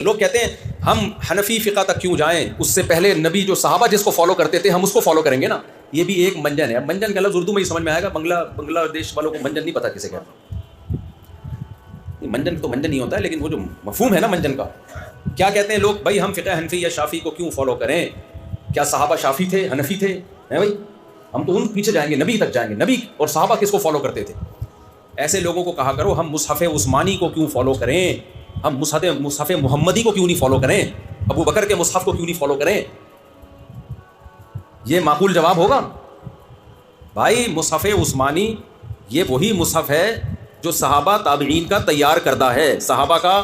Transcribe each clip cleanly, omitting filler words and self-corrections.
لوگ کہتے ہیں ہم حنفی فقہ تک کیوں جائیں، اس سے پہلے نبی جو صحابہ جس کو فالو کرتے تھے ہم اس کو فالو کریں گے نا. یہ بھی ایک منجن ہے. اب منجن کا لفظ اردو میں ہی سمجھ میں آئے گا، بنگلہ دیش والوں کو منجن نہیں پتا کسے کہتے ہیں. منجن تو منجن ہی ہوتا ہے، لیکن وہ جو مفہوم ہے نا منجن کا، کیا کہتے ہیں لوگ، بھائی ہم فقہ حنفی یا شافعی کو کیوں فالو کریں؟ کیا صحابہ شافعی تھے، حنفی تھے؟ بھائی ہم تو ان پیچھے جائیں گے، نبی تک جائیں گے. نبی اور صحابہ کس کو فالو کرتے تھے؟ ایسے لوگوں کو کہا کرو ہم مصحف عثمانی کو کیوں فالو کریں، ہم مصحف محمدی کو کیوں نہیں فالو کریں، ابو بکر کے مصحف کو کیوں نہیں فالو کریں؟ یہ معقول جواب ہوگا؟ بھائی مصحف عثمانی یہ وہی مصحف ہے جو صحابہ تابعین کا تیار کردہ ہے. صحابہ کا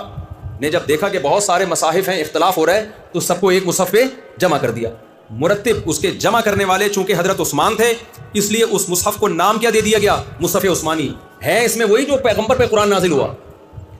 نے جب دیکھا کہ بہت سارے مصاحف ہیں، اختلاف ہو رہا ہے، تو سب کو ایک مصحف پہ جمع کر دیا. مرتب اس کے جمع کرنے والے چونکہ حضرت عثمان تھے، اس لیے اس مصحف کو نام کیا دے دیا گیا؟ مصحف عثمانی. ہے اس میں وہی جو پیغمبر پہ قرآن نازل ہوا.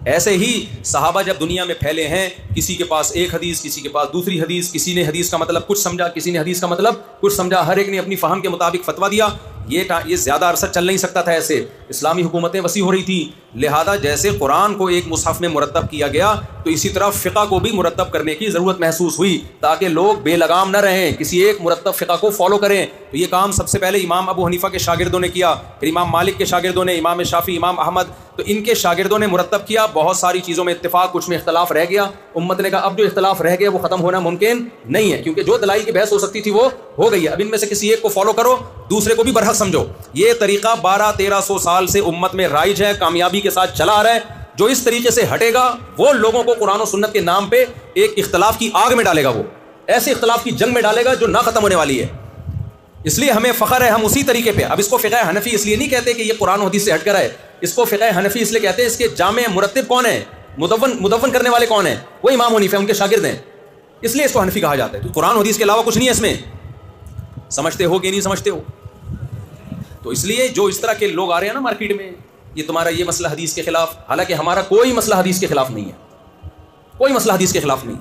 ایسے ہی صحابہ جب دنیا میں پھیلے ہیں، کسی کے پاس ایک حدیث، کسی کے پاس دوسری حدیث، کسی نے حدیث کا مطلب کچھ سمجھا، کسی نے حدیث کا مطلب کچھ سمجھا، ہر ایک نے اپنی فہم کے مطابق فتویٰ دیا. یہ زیادہ عرصہ چل نہیں سکتا تھا. ایسے اسلامی حکومتیں وسیع ہو رہی تھی، لہذا جیسے قرآن کو ایک مصحف میں مرتب کیا گیا تو اسی طرح فقہ کو بھی مرتب کرنے کی ضرورت محسوس ہوئی تاکہ لوگ بے لگام نہ رہیں، کسی ایک مرتب فقہ کو فالو کریں. تو یہ کام سب سے پہلے امام ابو حنیفہ کے شاگردوں نے کیا، پھر امام مالک کے شاگردوں نے، امام شافعی، امام احمد، تو ان کے شاگردوں نے مرتب کیا. بہت ساری چیزوں میں اتفاق، کچھ میں اختلاف رہ گیا. امت نے کہا اب جو اختلاف رہ گیا وہ ختم ہونا ممکن نہیں ہے، کیونکہ جو دلائل کی بحث ہو سکتی تھی وہ ہو گئی ہے. اب ان میں سے کسی ایک کو فالو کرو، دوسرے کو بھی برحق سمجھو. یہ طریقہ 1200-1300 سال سے امت میں رائج ہے، کامیابی کے ساتھ چلا آ رہا ہے. جو اس طریقے سے ہٹے گا وہ لوگوں کو قرآن و سنت کے نام پہ ایک اختلاف کی آگ میں ڈالے گا، وہ ایسے اختلاف کی جنگ میں ڈالے گا جو نہ ختم ہونے والی ہے. اس لیے ہمیں فخر ہے ہم اسی طریقے پہ. اب اس کو فقہ حنفی اس لیے نہیں کہتے کہ یہ قرآن و حدیث سے ہٹ کر ہے، اس کو فقہ حنفی اس لیے کہتے ہیں اس کے جامع مرتب کون ہے، مدون کرنے والے کون ہیں؟ وہ امام حنیفہ، ان کے شاگرد ہیں، اس لیے اس کو حنفی کہا جاتا ہے. تو قرآن و حدیث کے علاوہ کچھ نہیں ہے اس میں. سمجھتے ہو کہ نہیں سمجھتے ہو؟ تو اس لیے جو اس طرح کے لوگ آ رہے ہیں نا مارکیٹ میں، یہ تمہارا یہ مسئلہ حدیث کے خلاف، حالانکہ ہمارا کوئی مسئلہ حدیث کے خلاف نہیں ہے، کوئی مسئلہ حدیث کے خلاف نہیں.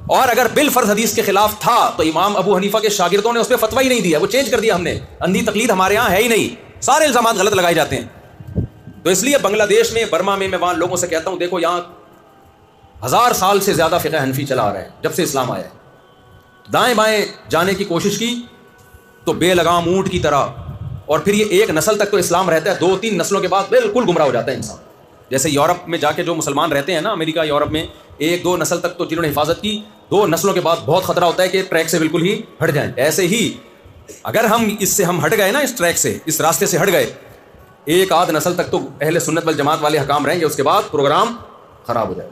اور اگر بالفرض حدیث کے خلاف تھا تو امام ابو حنیفہ کے شاگردوں نے اس پہ فتویٰ ہی نہیں دیا، وہ چینج کر دیا ہم نے. اندھی تقلید ہمارے ہاں ہے ہی نہیں، سارے الزامات غلط لگائے جاتے ہیں. تو اس لیے بنگلہ دیش میں، برما میں، وہاں لوگوں سے کہتا ہوں دیکھو یہاں 1000 سال سے زیادہ فقہ حنفی چلا آ رہا ہے جب سے اسلام آیا ہے. دائیں بائیں جانے کی کوشش کی تو بے لگام اونٹ کی طرح، اور پھر یہ ایک نسل تک تو اسلام رہتا ہے، 2-3 نسلوں کے بعد بالکل گمراہ ہو جاتا ہے انسان. جیسے یورپ میں جا کے جو مسلمان رہتے ہیں نا، امریکہ یورپ میں، 1-2 نسل تک تو جنہوں نے حفاظت کی، 2 نسلوں کے بعد بہت خطرہ ہوتا ہے کہ ٹریک سے بالکل ہی ہٹ جائیں. ایسے ہی اگر ہم اس سے ہٹ گئے نا، اس ٹریک سے، اس راستے سے ہٹ گئے، 1 آدھ نسل تک تو اہل سنت والجماعت والے حکام رہیں گے، اس کے بعد پروگرام خراب ہو جائے.